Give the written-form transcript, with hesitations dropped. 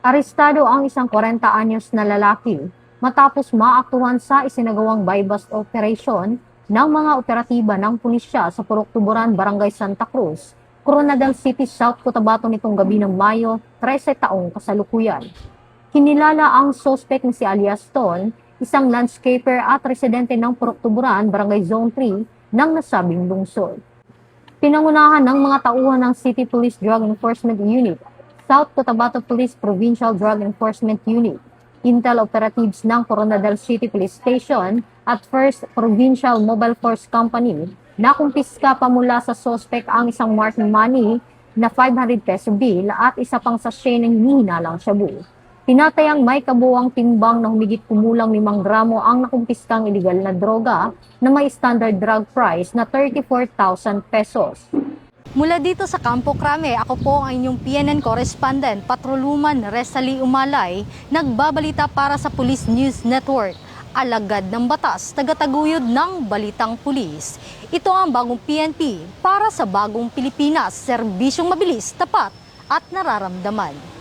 Arestado ang isang 40 anyos na lalaki matapos maaktuhan sa isinagawang buy-bust operation ng mga operatiba ng pulisya sa Purok Tuburan, Barangay Santa Cruz, Coronadal City, South Cotabato nitong gabi ng Mayo, 13 taong kasalukuyan. Kinilala ang suspect na si alias Ton, isang landscaper at residente ng Purok Tuburan, Barangay Zone 3 ng nasabing lungsod. Pinangunahan ng mga tauhan ng City Police Drug Enforcement Unit, South Cotabato Police Provincial Drug Enforcement Unit, Intel Operatives ng Coronadal City Police Station at First Provincial Mobile Force Company na kumpiska pa mula sa suspect ang isang marked money na 500 peso bill at isa pang sachet ng hinihinalang shabu. Tinatayang may kabuuang timbang na humigit kumulang 5 gramo ang nakumpiskang iligal na droga na may standard drug price na 34,000 pesos. Mula dito sa Campo Crame, ako po ang inyong PNN correspondent, Patroluman Resali Umalay, nagbabalita para sa Police News Network. Alagad ng batas, tagataguyod ng balitang pulis. Ito ang bagong PNP para sa bagong Pilipinas, serbisyong mabilis, tapat at nararamdaman.